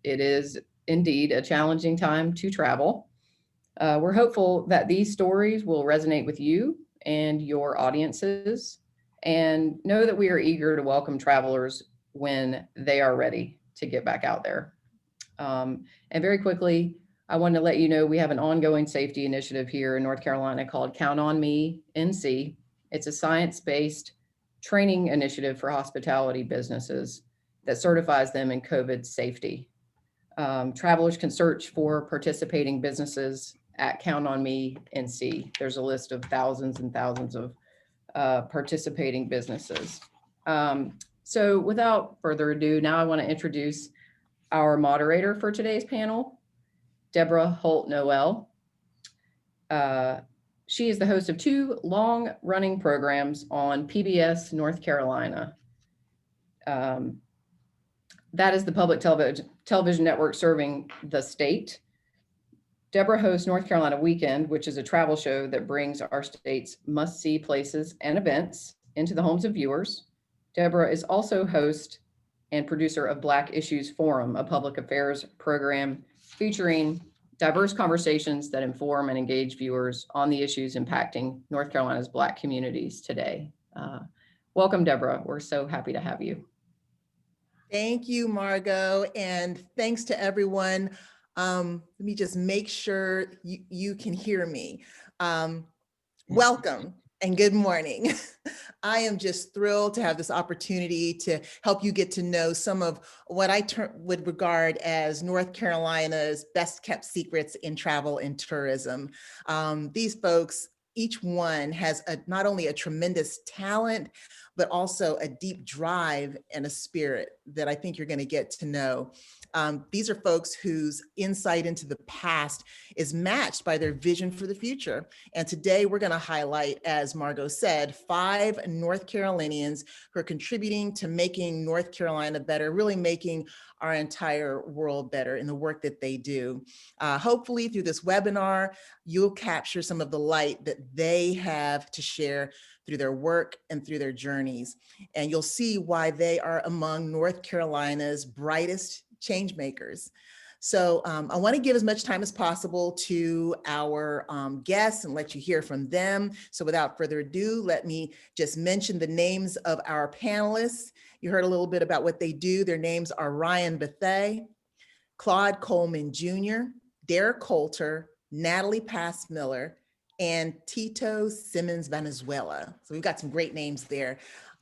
It is indeed a challenging time to travel. We're hopeful that these stories will resonate with you and your audiences, and know that we are eager to welcome travelers when they are ready to get back out there. And very quickly, I want to let you know we have an ongoing safety initiative here in North Carolina called Count on Me NC. It's a science-based training initiative for hospitality businesses that certifies them in COVID safety. Travelers can search for participating businesses at Count on Me NC. There's a list of thousands and thousands of participating businesses. So without further ado, now I want to introduce our moderator for today's panel, Deborah Holt Noel. She is the host of two long-running programs on PBS North Carolina. That is the public television network serving the state. Deborah hosts North Carolina Weekend, which is a travel show that brings our state's must-see places and events into the homes of viewers. Deborah is also host and producer of Black Issues Forum, a public affairs program featuring diverse conversations that inform and engage viewers on the issues impacting North Carolina's Black communities today. Welcome, Deborah. We're so happy to have you. Thank you, Margot, and thanks to everyone. Let me just make sure you can hear me. Welcome and good morning. I am just thrilled to have this opportunity to help you get to know some of what I would regard as North Carolina's best kept secrets in travel and tourism. These folks, each one has not only a tremendous talent, but also a deep drive and a spirit that I think you're going to get to know. These are folks whose insight into the past is matched by their vision for the future. And today we're going to highlight, as Margot said, 5 North Carolinians who are contributing to making North Carolina better, really making our entire world better in the work that they do. Hopefully through this webinar, you'll capture some of the light that they have to share through their work and through their journeys. And you'll see why they are among North Carolina's brightest change makers. So I want to give as much time as possible to our guests and let you hear from them. So without further ado, let me just mention the names of our panelists. You heard a little bit about what they do. Their names are Ryan BETHEA, Claude Coleman Jr., Derek COULTER, Natalie Passmiller, and TITO SIMMONS-VALENZUELA. So we've got some great names there,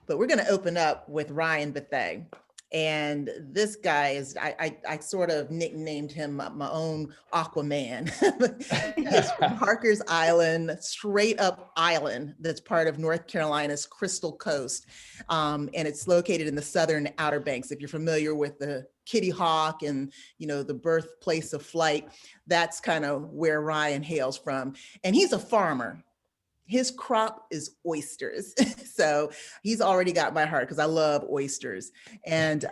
but we're going to open up with Ryan BETHEA. And this guy is, I sort of nicknamed him my own Aquaman. He's from Harker's Island, straight up island that's part of North Carolina's Crystal Coast. And it's located in the southern Outer Banks. If you're familiar with the Kitty Hawk and, you know, the birthplace of flight, that's kind of where Ryan hails from. And he's a farmer. His crop is oysters. So he's already got my heart because I love oysters. And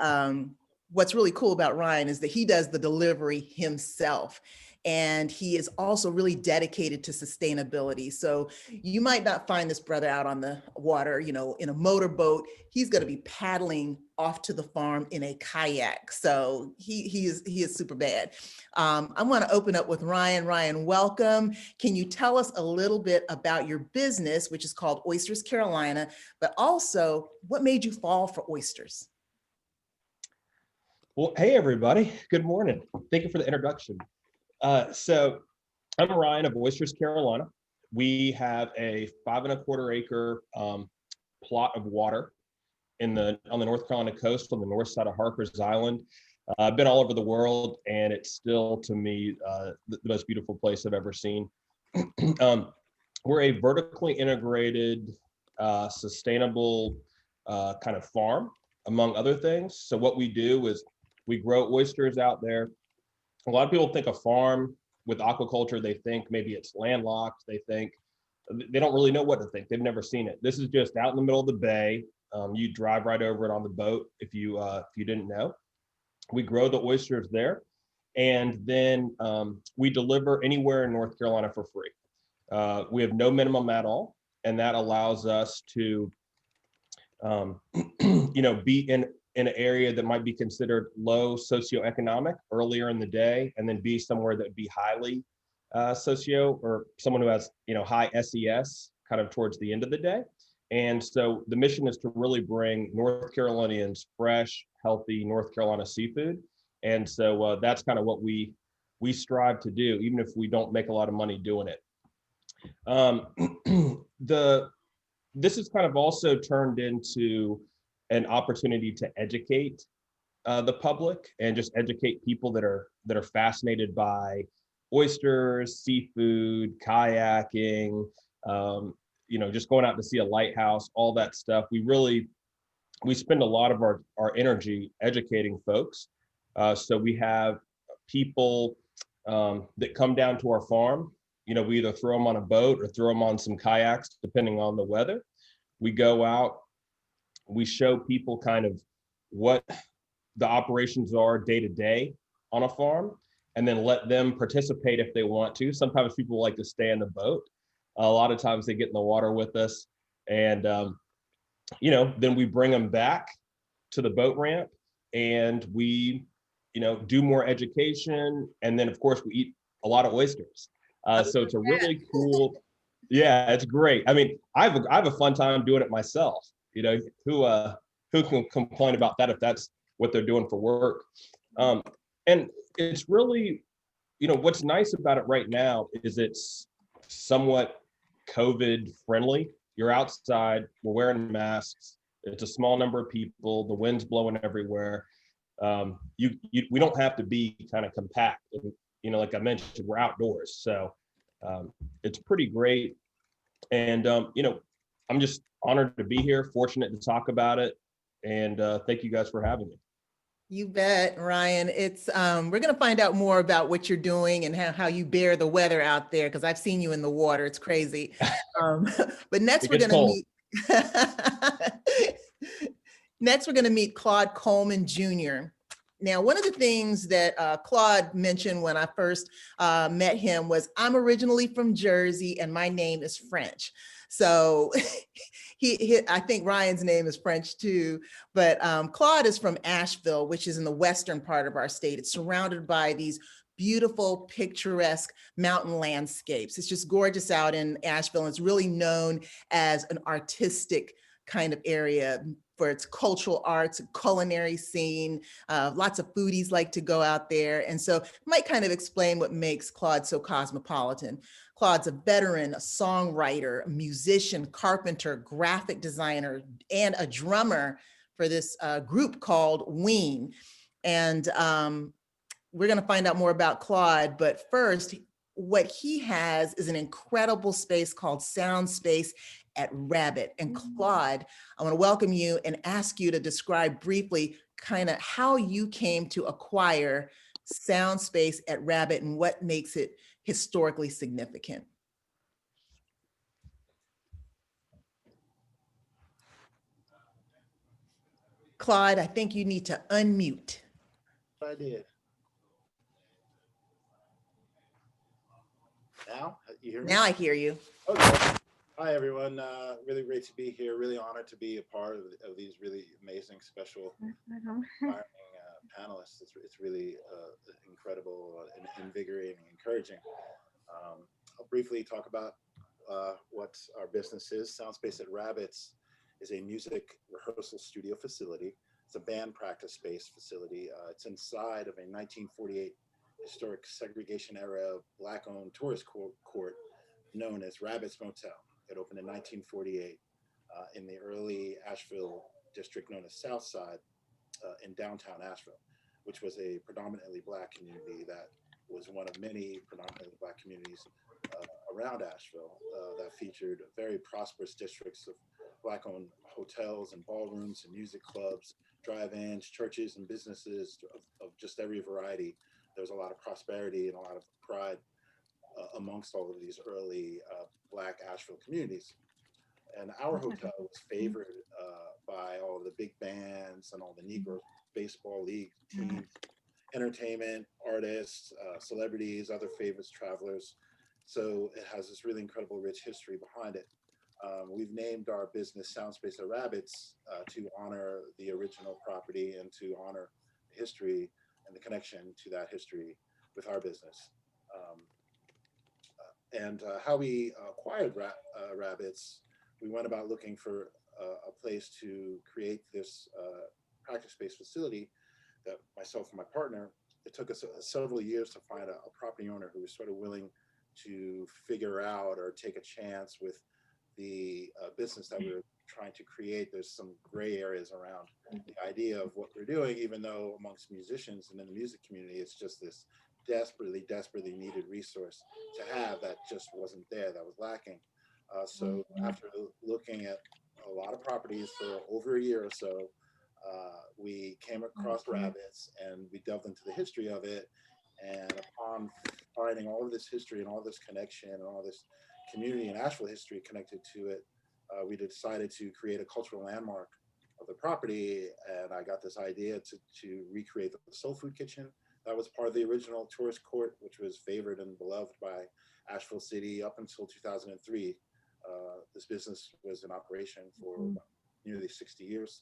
what's really cool about Ryan is that he does the delivery himself. And he is also really dedicated to sustainability. So you might not find this brother out on the water, you know, in a motorboat. He's going to be paddling off to the farm in a kayak. So he is super bad. I want to open up with Ryan. Ryan, welcome. Can you tell us a little bit about your business, which is called Oysters Carolina, but also what made you fall for oysters? Well, hey, everybody. Good morning. Thank you for the introduction. So I'm Ryan of Oysters Carolina. We have a 5¼ acre plot of water on the North Carolina coast on the north side of Harker's Island. I've been all over the world, and it's still, to me, the most beautiful place I've ever seen. We're a vertically integrated, sustainable kind of farm, among other things. So what we do is we grow oysters out there. A lot of people think a farm with aquaculture, they think maybe it's landlocked. They don't really know what to think. They've never seen it. This is just out in the middle of the bay. You drive right over it on the boat if you didn't know. We grow the oysters there, and then we deliver anywhere in North Carolina for free. We have no minimum at all, and that allows us to, be in in an area that might be considered low socioeconomic earlier in the day, and then be somewhere that would be highly socio, or someone who has, high SES kind of towards the end of the day. And so the mission is to really bring North Carolinians fresh, healthy North Carolina seafood. And so that's kind of what we strive to do, even if we don't make a lot of money doing it. This has kind of also turned into an opportunity to educate the public, and just educate people that are fascinated by oysters, seafood, kayaking, just going out to see a lighthouse, all that stuff. We spend a lot of our energy educating folks. So we have people that come down to our farm. We either throw them on a boat or throw them on some kayaks, depending on the weather. We go out, we show people kind of what the operations are day to day on a farm, and then let them participate if they want to. Sometimes people like to stay in the boat. A lot of times they get in the water with us, and then we bring them back to the boat ramp, and we do more education, and then of course we eat a lot of oysters. So it's a really cool, yeah, it's great. I mean, I have a fun time doing it myself. Who can complain about that if that's what they're doing for work? And it's really, what's nice about it right now is it's somewhat COVID friendly. You're outside, we're wearing masks. It's a small number of people. The wind's blowing everywhere. We don't have to be kind of compact. And, like I mentioned, we're outdoors. So it's pretty great. And, I'm just honored to be here, fortunate to talk about it. And thank you guys for having me. You bet, Ryan. It's we're going to find out more about what you're doing and how you bear the weather out there, because I've seen you in the water. It's crazy. But next we're going to meet. Next, we're going to meet Claude Coleman Jr. Now, one of the things that Claude mentioned when I first met him was, I'm originally from Jersey and my name is French. So I think Ryan's name is French too, but Claude is from Asheville, which is in the western part of our state. It's surrounded by these beautiful, picturesque mountain landscapes. It's just gorgeous out in Asheville. And it's really known as an artistic kind of area for its cultural arts, culinary scene. Lots of foodies like to go out there. And so might kind of explain what makes Claude so cosmopolitan. Claude's a veteran, a songwriter, a musician, carpenter, graphic designer, and a drummer for this group called Ween. And we're going to find out more about Claude, but first, what he has is an incredible space called SOUNDSPACE at Rabbit. And Claude, I want to welcome you and ask you to describe briefly kind of how you came to acquire SOUNDSPACE at Rabbit and what makes it historically significant. Claude, I think you need to unmute. I did. Now, you hear me? Now I hear you. Okay. Hi, everyone. Really great to be here. Really honored to be a part of these really amazing, special, inspiring panelists. It's really incredible and invigorating, encouraging. I'll briefly talk about what our business is. SOUNDSPACE at Rabbits is a music rehearsal studio facility. It's a band practice space facility. It's inside of a 1948 historic segregation era Black-owned tourist court known as Rabbit's Motel. It opened in 1948 in the early Asheville district known as Southside in downtown Asheville, which was a predominantly Black community that was one of many predominantly Black communities around Asheville that featured very prosperous districts of Black-owned hotels and ballrooms and music clubs, drive-ins, churches, and businesses of just every variety. There was a lot of prosperity and a lot of pride amongst all of these early Black Asheville communities. And our hotel was favored by all of the big bands and all the Negro baseball league teams, entertainment, artists, celebrities, other favorites, travelers. So it has this really incredible, rich history behind it. We've named our business SOUNDSPACEORABBITS to honor the original property and to honor the history and the connection to that history with our business. How we acquired rabbits, we went about looking for a place to create this practice space facility that myself and my partner, it took us several years to find a property owner who was sort of willing to figure out or take a chance with the business that we were trying to create. There's some gray areas around the idea of what we're doing, even though amongst musicians and in the music community, it's just this desperately needed resource to have that just wasn't there, that was lacking. So after looking at a lot of properties for over a year or so, we came across rabbits and we delved into the history of it. And upon finding all of this history and all this connection and all this community and Asheville history connected to it, we decided to create a cultural landmark of the property. And I got this idea to recreate the soul food kitchen. That was part of the original tourist court, which was favored and beloved by Asheville City up until 2003. This business was in operation for nearly 60 years.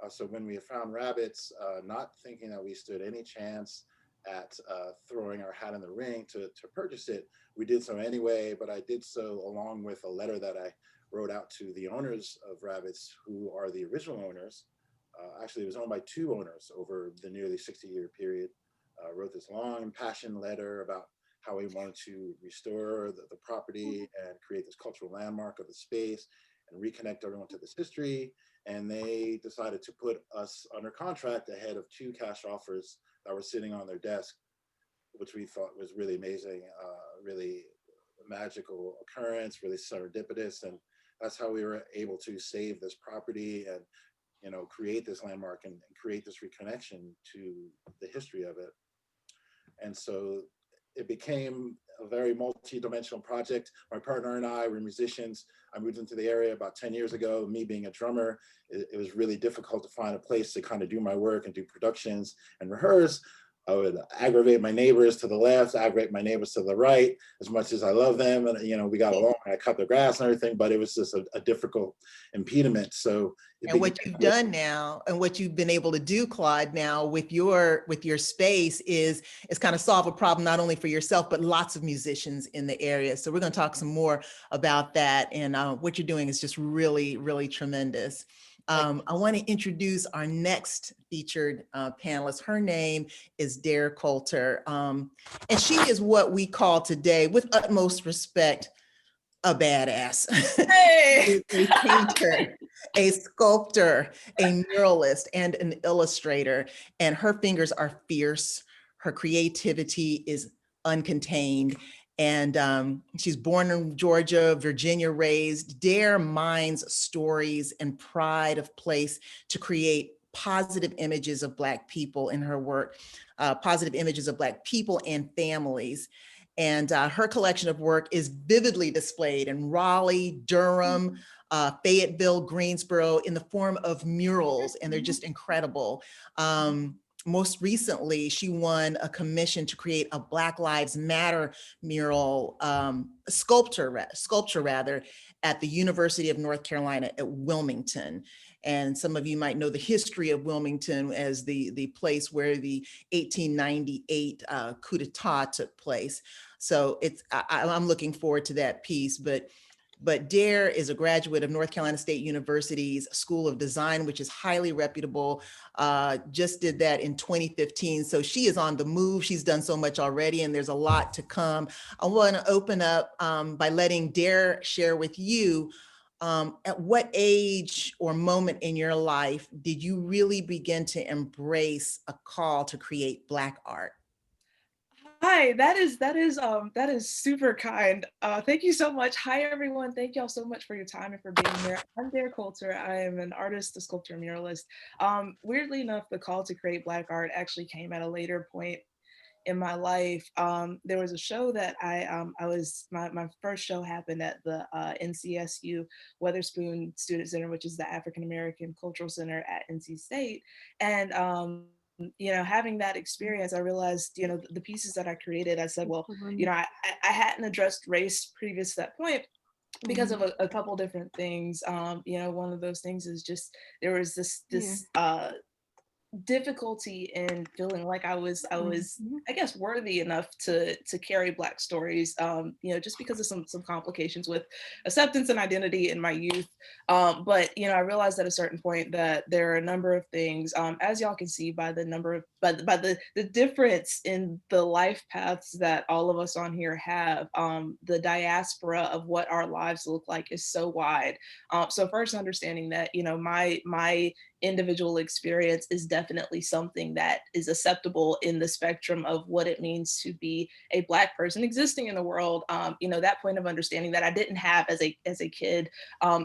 So when we found rabbits, not thinking that we stood any chance at throwing our hat in the ring to purchase it, we did so anyway, but I did so along with a letter that I wrote out to the owners of rabbits, who are the original owners. Actually, it was owned by two owners over the nearly 60-year period. Wrote this long impassioned letter about how we wanted to restore the property and create this cultural landmark of the space and reconnect everyone to this history. And they decided to put us under contract ahead of two cash offers that were sitting on their desk, which we thought was really amazing, really magical occurrence, really serendipitous. And that's how we were able to save this property and, you know, create this landmark and create this reconnection to the history of it. And so it became a very multi-dimensional project. My partner and I were musicians. I moved into the area about 10 years ago. Me being a drummer, it was really difficult to find a place to kind of do my work and do productions and rehearse. I would aggravate my neighbors to the left, aggravate my neighbors to the right, as much as I love them. And, you know, we got along, I cut the grass and everything, but it was just a difficult impediment. So and what you've done now and what you've been able to do, Claude, now with your space is kind of solve a problem, not only for yourself, but lots of musicians in the area. So we're going to talk some more about that. And what you're doing is just really, really tremendous. I want to introduce our next featured panelist. Her name is Deborah COULTER. And she is what we call today, with utmost respect, a badass. Hey. A painter, a sculptor, a muralist, and an illustrator. And her fingers are fierce. Her creativity is uncontained. And she's born in Georgia, Virginia raised. Dare mines stories and pride of place to create positive images of Black people in her work, positive images of Black people and families. And her collection of work is vividly displayed in Raleigh, Durham, Fayetteville, Greensboro, in the form of murals, and they're just incredible. Most recently, she won a commission to create a Black Lives Matter mural, sculpture rather, at the University of North Carolina at Wilmington. And some of you might know the history of Wilmington as the place where the 1898 coup d'etat took place. So I'm looking forward to that piece. But Dare is a graduate of North Carolina State University's School of Design, which is highly reputable. Just did that in 2015. So she is on the move. She's done so much already, and there's a lot to come. I want to open up by letting Dare share with you, at what age or moment in your life did you really begin to embrace a call to create Black art? Hi, that is super kind. Thank you so much. Hi, everyone. Thank y'all so much for your time and for being here. I'm Deborah COULTER. I am an artist, a sculptor, muralist. Weirdly enough, the call to create Black art actually came at a later point in my life. There was a show that my first show happened at the NCSU Weatherspoon Student Center, which is the African American Cultural Center at NC State. And you know, having that experience, I realized, you know, the pieces that I created, I said, well, you know, I hadn't addressed race previous to that point. because of a couple different things. You know, one of those things is just there was this difficulty in feeling like I was I guess worthy enough to carry Black stories, you know, just because of some complications with acceptance and identity in my youth. But you know, I realized at a certain point that there are a number of things, as y'all can see by the number of by the difference in the life paths that all of us on here have. The diaspora of what our lives look like is so wide. So first understanding that, you know, my individual experience is definitely something that is acceptable in the spectrum of what it means to be a Black person existing in the world. You know, that point of understanding that I didn't have as a kid,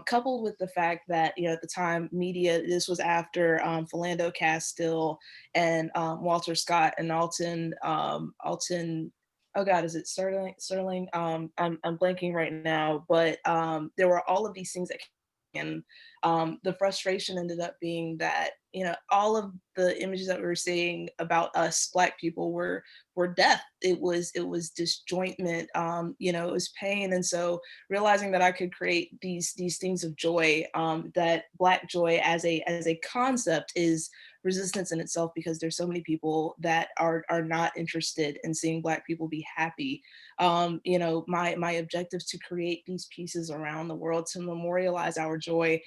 coupled with the fact that, you know, at the time media, this was after Philando Castile and Walter Scott and Alton, oh God, is it Sterling? I'm blanking right now, but there were all of these things that, and the frustration ended up being that, you know, all of the images that we were seeing about us Black people were death. It was disjointment. You know, it was pain. And so realizing that I could create these things of joy, that Black joy as a concept is resistance in itself, because there's so many people that are not interested in seeing Black people be happy. You know, my objective to create these pieces around the world to memorialize our joy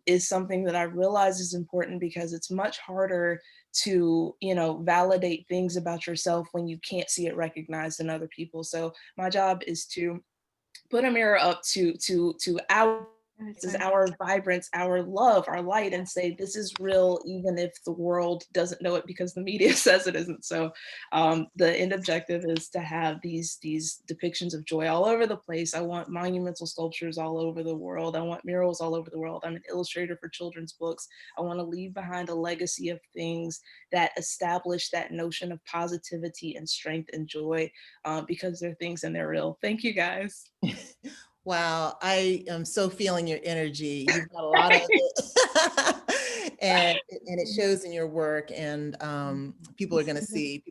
is something that I realize is important, because it's much harder to, you know, validate things about yourself when you can't see it recognized in other people. So my job is to put a mirror up to our, this is our vibrance, our love, our light, and say this is real, even if the world doesn't know it because the media says it isn't. So the end objective is to have these depictions of joy all over the place. I want monumental sculptures all over the world. I want murals all over the world. I'm an illustrator for children's books. I want to leave behind a legacy of things that establish that notion of positivity and strength and joy, because they're things and they're real. Thank you, guys. Wow, I am so feeling your energy. You've got a lot of it. and it shows in your work, and people are going to see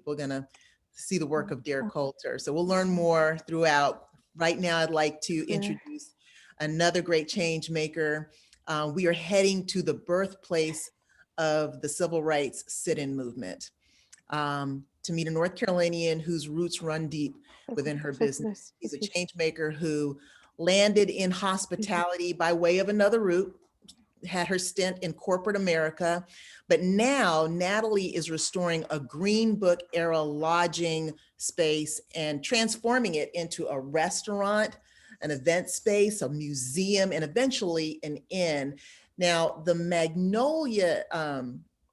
the work of Derek Coulter. So we'll learn more throughout. Right now, I'd like to introduce another great change maker. We are heading to the birthplace of the civil rights sit-in movement, to meet a North Carolinian whose roots run deep within her business. He's a change maker who landed in hospitality by way of another route, had her stint in corporate America, but now NATALIE is restoring a Green Book era lodging space and transforming it into a restaurant, an event space, a museum, and eventually an inn. Now, the Magnolia,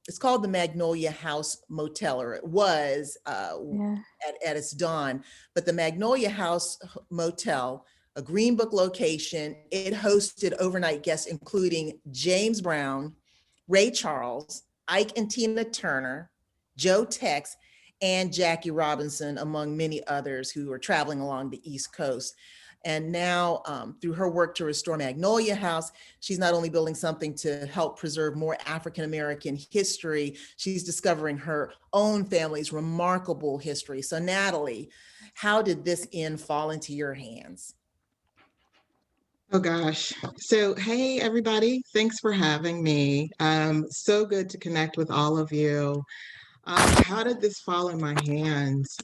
it's called the Magnolia House Motel, or it was at its dawn, but the Magnolia House Motel, a Green Book location, it hosted overnight guests including James Brown, Ray Charles, Ike and Tina Turner, Joe Tex, and Jackie Robinson, among many others who were traveling along the East Coast. And now through her work to restore Magnolia House, she's not only building something to help preserve more African-American history, she's discovering her own family's remarkable history. So NATALIE, how did this inn fall into your hands? Oh gosh. So, hey everybody, thanks for having me. So good to connect with all of you. How did this fall in my hands?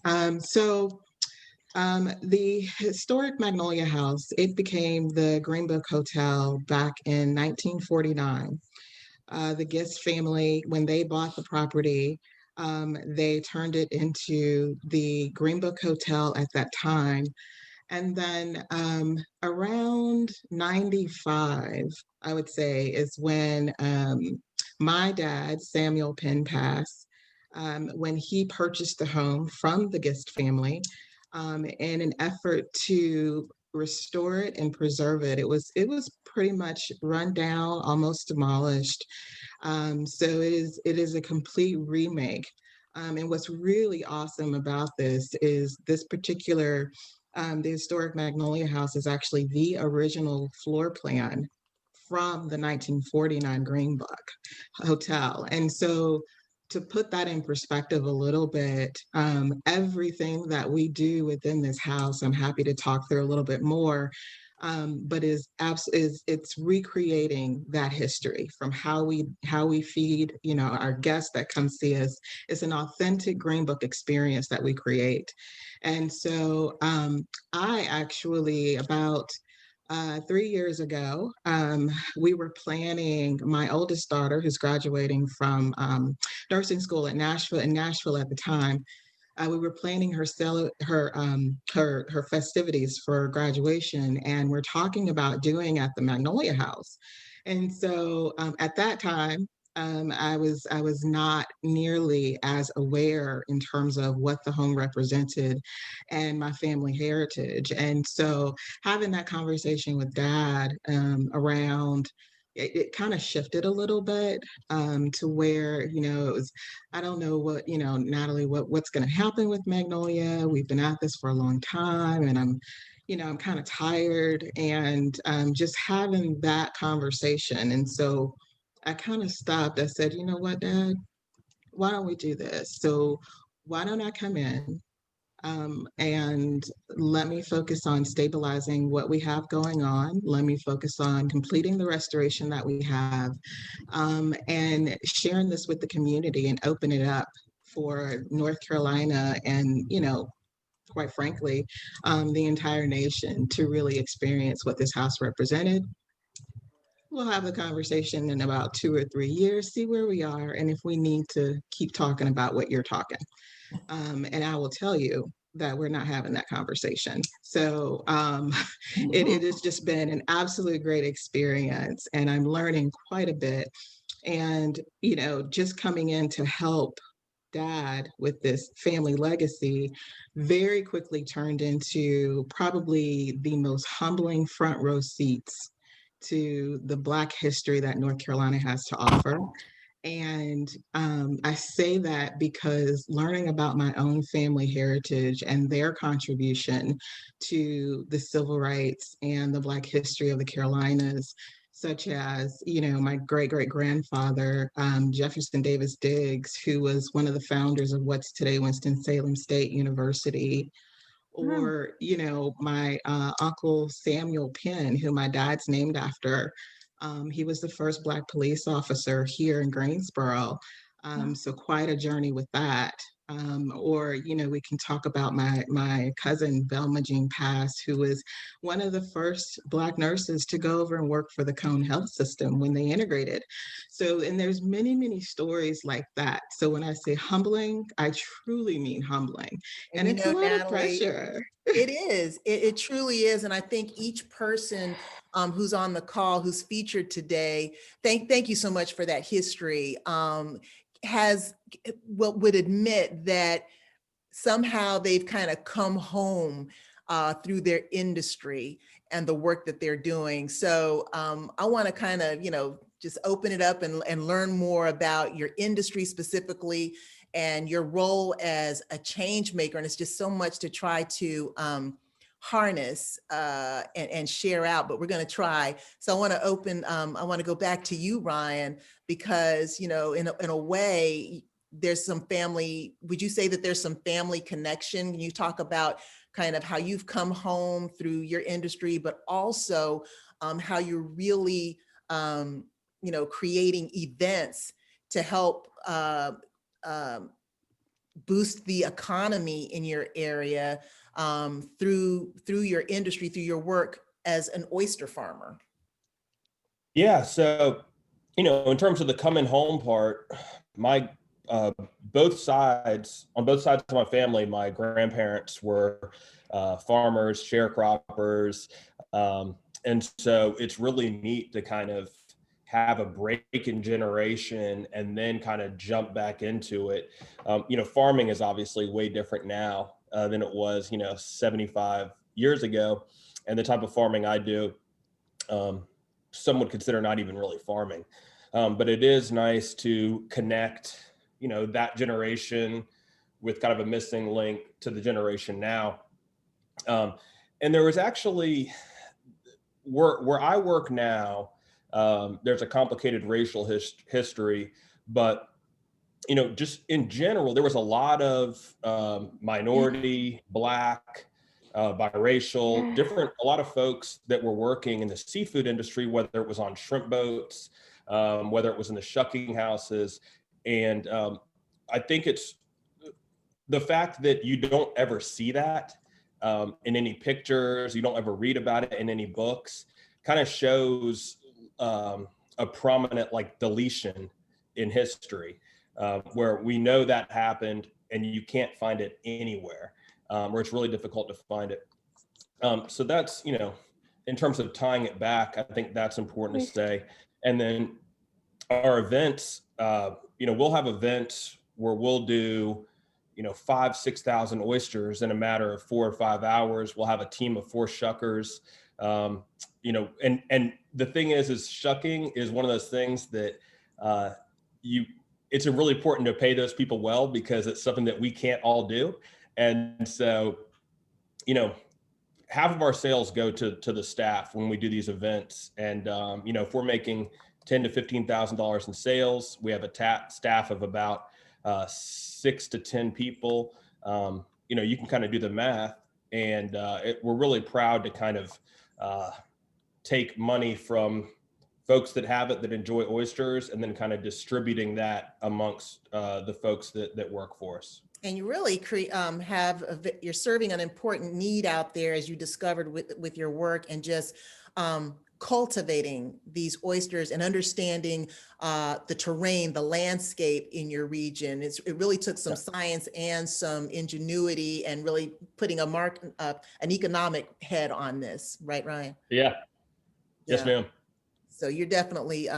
The historic Magnolia House, it became the Green Book Hotel back in 1949. The Gist family, when they bought the property, they turned it into the Green Book Hotel at that time. And then around 95, I would say, is when my dad, Samuel Penpass, when he purchased the home from the Gist family, in an effort to restore it and preserve it. It was pretty much run down, almost demolished. So it is a complete remake. And what's really awesome about this is this particular the historic Magnolia House is actually the original floor plan from the 1949 Green Book Hotel. And so to put that in perspective a little bit, everything that we do within this house, I'm happy to talk through a little bit more, but it's recreating that history from how we feed, our guests that come see us. It's an authentic Green Book experience that we create. And so I actually, about 3 years ago, we were planning, my oldest daughter, who's graduating from nursing school in Nashville at the time. We were planning her festivities for graduation, and we're talking about doing at the Magnolia House. And so at that time, I was not nearly as aware in terms of what the home represented and my family heritage. And so having that conversation with Dad around it kind of shifted a little bit to where, it was, I don't know what, Natalie, what's going to happen with Magnolia. We've been at this for a long time, and I'm kind of tired, and just having that conversation. And so I kind of stopped. I said, you know what, Dad, why don't we do this? So why don't I come in and let me focus on stabilizing what we have going on. Let me focus on completing the restoration that we have, and sharing this with the community and open it up for North Carolina and, quite frankly, the entire nation to really experience what this house represented. We'll have a conversation in about 2 or 3 years, see where we are, and if we need to keep talking about what you're talking. And I will tell you that we're not having that conversation. So it has just been an absolute great experience, and I'm learning quite a bit. And, just coming in to help Dad with this family legacy very quickly turned into probably the most humbling front row seats to the Black history that North Carolina has to offer. And I say that because learning about my own family heritage and their contribution to the civil rights and the Black history of the Carolinas, such as, my great-great-grandfather, Jefferson Davis Diggs, who was one of the founders of what's today Winston-Salem State University, or, my Uncle Samuel Penn, who my dad's named after. He was the first Black police officer here in Greensboro. So quite a journey with that. Or, we can talk about my cousin, Velma Jean Pass, who was one of the first Black nurses to go over and work for the Cone Health System when they integrated. So, and there's many, many stories like that. So when I say humbling, I truly mean humbling. And it's a lot of pressure. It is. It truly is. And I think each person who's on the call, who's featured today, thank you so much for that history, would admit that somehow they've kind of come home through their industry and the work that they're doing. So I want to kind of, just open it up and learn more about your industry specifically and your role as a change maker. And it's just so much to try to harness and share out, but we're going to try. So I want to I want to go back to you, Ryan, because, in a way, there's some family, would you say that there's some family connection? You talk about kind of how you've come home through your industry, but also how you're really, creating events to help boost the economy in your area through your industry, through your work as an oyster farmer. Yeah, so, in terms of the coming home part, my on both sides of my family, my grandparents were farmers, sharecroppers, and so it's really neat to kind of have a break in generation and then kind of jump back into it. Farming is obviously way different now than it was, 75 years ago, and the type of farming I do, some would consider not even really farming, but it is nice to connect that generation with kind of a missing link to the generation now. And there was actually, where I work now, there's a complicated racial history, but just in general, there was a lot of minority, Black, biracial, a lot of folks that were working in the seafood industry, whether it was on shrimp boats, whether it was in the shucking houses. And I think it's the fact that you don't ever see that in any pictures, you don't ever read about it in any books, kind of shows a prominent like deletion in history, where we know that happened and you can't find it anywhere, or it's really difficult to find it. So that's, you know, in terms of tying it back, I think that's important to say. And then our events, you know, we'll have events where we'll do, you know, 5,000 to 6,000 oysters in a matter of 4 or 5 hours. We'll have a team of 4 shuckers. You know, and the thing is shucking is one of those things that it's really important to pay those people well, because it's something that we can't all do. And so, you know, half of our sales go to the staff when we do these events. And, you know, if we're making $10,000 to $15,000 in sales, we have a staff of about 6 to 10 people. You know, you can kind of do the math, and we're really proud to kind of take money from folks that have it, that enjoy oysters, and then kind of distributing that amongst the folks that work for us. And you really you're serving an important need out there, as you discovered with your work, and just cultivating these oysters and understanding the terrain, the landscape in your region. It really took some science and some ingenuity, and really putting an economic head on this, right, Ryan? Yeah. Yes, ma'am. So you're definitely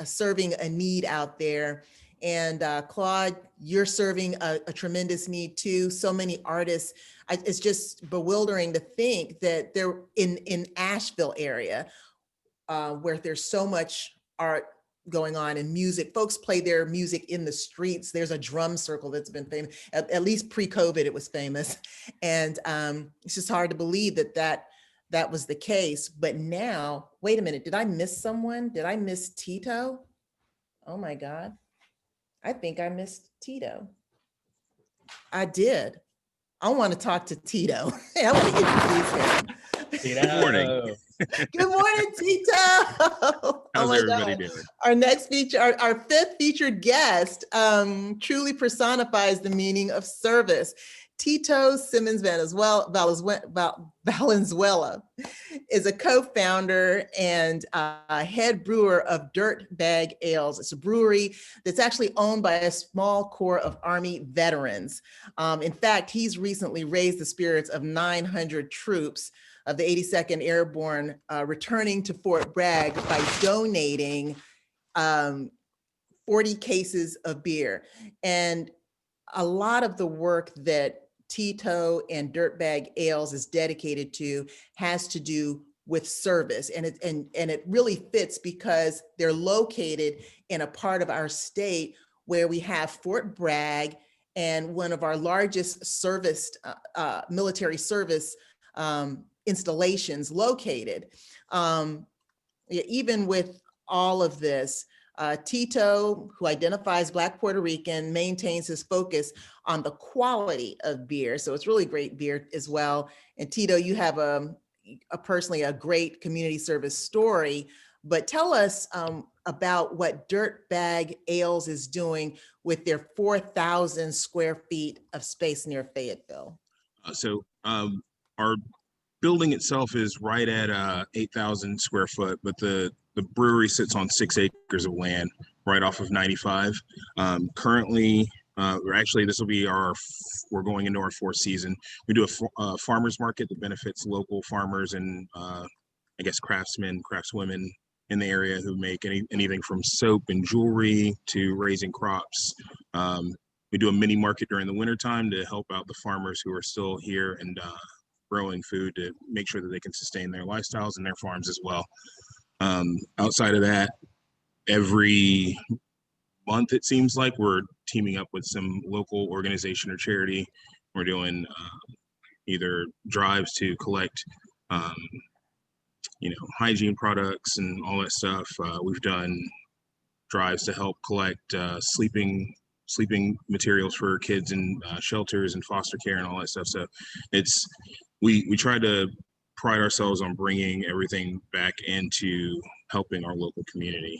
serving a need out there. And Claude, you're serving a tremendous need too. So many artists, it's just bewildering to think that they're in Asheville area, where there's so much art going on and music. Folks play their music in the streets. There's a drum circle that's been famous, at least pre-COVID it was famous. And it's just hard to believe that was the case. But now, wait a minute, did I miss someone? Did I miss Tito? Oh my God. I think I missed Tito. I did. I want to talk to Tito. I want to introduce him. Good morning. Good morning, Tito. How's everybody doing? Our next feature, our fifth featured guest, truly personifies the meaning of service. Tito SIMMONS-VALENZUELA is a co-founder and head brewer of Dirt Bag Ales. It's a brewery that's actually owned by a small corps of Army veterans. In fact, he's recently raised the spirits of 900 troops of the 82nd Airborne returning to Fort Bragg by donating 40 cases of beer. And a lot of the work that Tito and Dirtbag Ales is dedicated to has to do with service, and it really fits because they're located in a part of our state where we have Fort Bragg and one of our largest military service installations located. Even with all of this, Tito, who identifies Black Puerto Rican, maintains his focus on the quality of beer. So it's really great beer as well. And Tito, you have personally a great community service story, but tell us about what Dirtbag Ales is doing with their 4,000 square feet of space near Fayetteville. Our building itself is right at 8,000 square foot, but the brewery sits on 6 acres of land right off of 95. Currently, we're going into our 4th season. We do a farmer's market that benefits local farmers and craftsmen, craftswomen in the area who make anything from soap and jewelry to raising crops. We do a mini market during the wintertime to help out the farmers who are still here and growing food to make sure that they can sustain their lifestyles and their farms as well. Outside of that, every month it seems like we're teaming up with some local organization or charity. We're doing either drives to collect hygiene products and all that stuff. We've done drives to help collect sleeping sleeping materials for kids in shelters and foster care and all that stuff. So it's we try to pride ourselves on bringing everything back into helping our local community.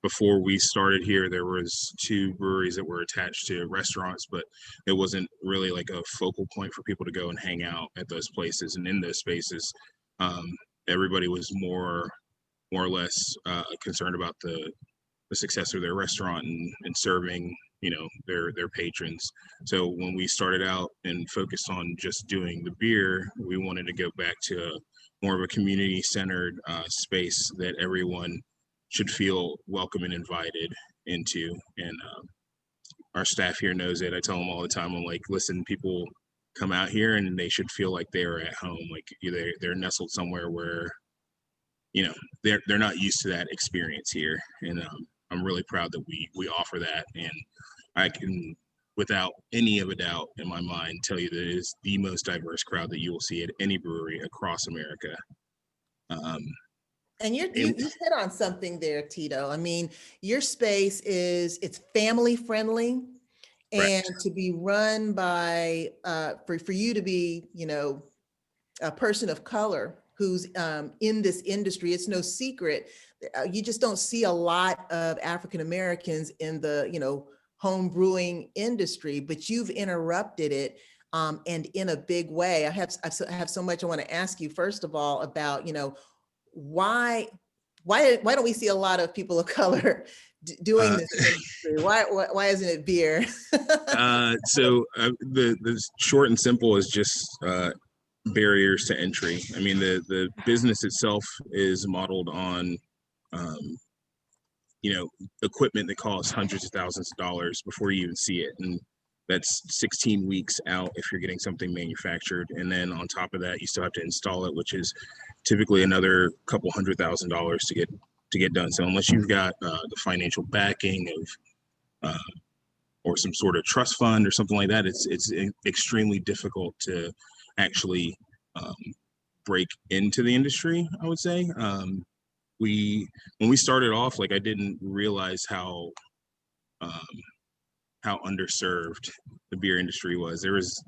Before we started here, there was 2 breweries that were attached to restaurants, but it wasn't really like a focal point for people to go and hang out at those places. And in those spaces, everybody was more or less concerned about the success of their restaurant and serving, you know, their patrons. So when we started out and focused on just doing the beer, we wanted to go back to more of a community-centered space that everyone should feel welcome and invited into. And our staff here knows it. I tell them all the time, I'm like, listen, people come out here and they should feel like they're at home, like they're nestled somewhere where, you know, they're not used to that experience here. And I'm really proud that we offer that. And I can, without any of a doubt in my mind, tell you that it is the most diverse crowd that you will see at any brewery across America. And you hit on something there, Tito. I mean, your space it's family friendly, and Correct. to be run by for you to be, you know, a person of color who's in this industry. It's no secret. You just don't see a lot of African Americans in the, you know, home brewing industry, but you've interrupted it, and in a big way. I have so much I want to ask you, first of all, about, you know, why don't we see a lot of people of color doing this industry? Why isn't it beer? So the short and simple is just barriers to entry. I mean, the business itself is modeled on, you know, equipment that costs hundreds of thousands of dollars before you even see it. And that's 16 weeks out if you're getting something manufactured. And then on top of that, you still have to install it, which is typically another couple $100,000 to get done. So unless you've got the financial backing of or some sort of trust fund or something like that, it's extremely difficult to actually break into the industry, I would say. When we started off, like, I didn't realize how underserved the beer industry was. There was,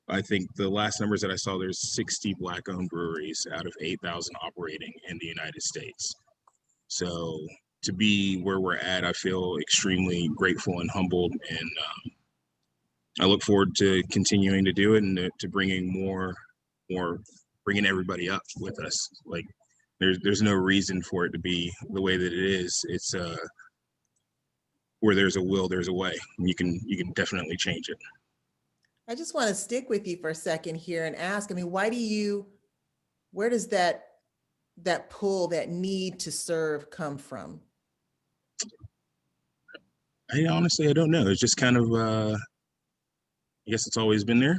I think the last numbers that I saw, there's 60 Black-owned breweries out of 8,000 operating in the United States. So to be where we're at, I feel extremely grateful and humbled, and I look forward to continuing to do it and to bringing bringing everybody up with us. Like, there's no reason for it to be the way that it is. It's where there's a will, there's a way. And you can definitely change it. I just want to stick with you for a second here and ask, I mean, where does that pull, that need to serve come from? I don't know. It's just kind of, I guess it's always been there.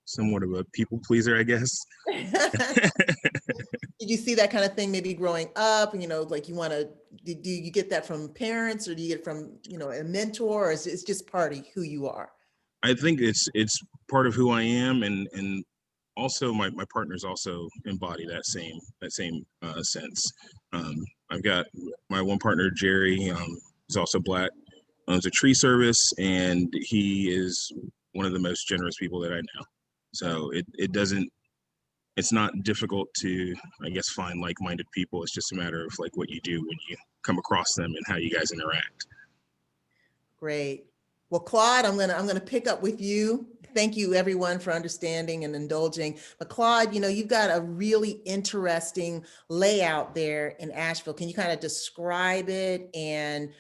Somewhat of a people pleaser, I guess. Did you see that kind of thing maybe growing up? You know, like, do you get that from parents, or do you get it from, you know, a mentor, or is it just part of who you are? I think it's part of who I am, and also my partners also embody that same sense. I've got my one partner, Jerry, who's also Black, owns a tree service, and he is one of the most generous people that I know. So it's not difficult to, I guess, find like-minded people. It's just a matter of like what you do when you come across them and how you guys interact. Great. Well, Claude, I'm gonna pick up with you. Thank you, everyone, for understanding and indulging. But Claude, you know, you've got a really interesting layout there in Asheville. Can you kind of describe it and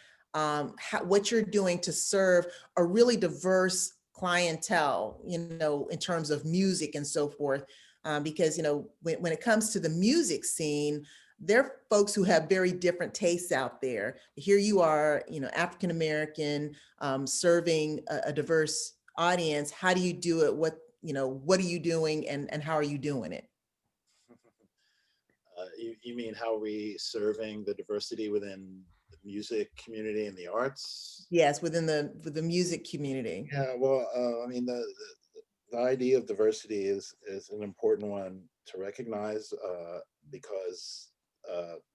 what you're doing to serve a really diverse clientele, you know, in terms of music and so forth? Because, you know, when it comes to the music scene, there are folks who have very different tastes out there. Here you are, you know, African American, serving a diverse audience. How do you do it? What are you doing, and how are you doing it? You mean how are we serving the diversity within the music community and the arts? Yes, within the music community. Yeah, well, I mean, the idea of diversity is an important one to recognize, because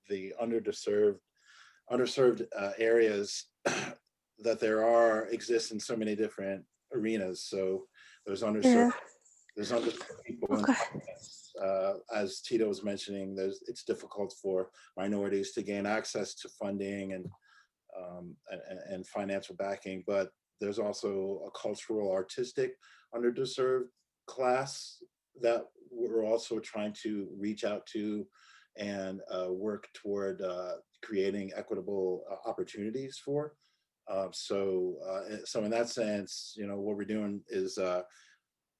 the underserved areas that exists in so many different arenas. So there's Yeah. underserved people in Okay. finance. As Tito was mentioning, it's difficult for minorities to gain access to funding and financial backing, but there's also a cultural, artistic, underserved class that we're also trying to reach out to and work toward creating equitable opportunities for. So in that sense, what we're doing is our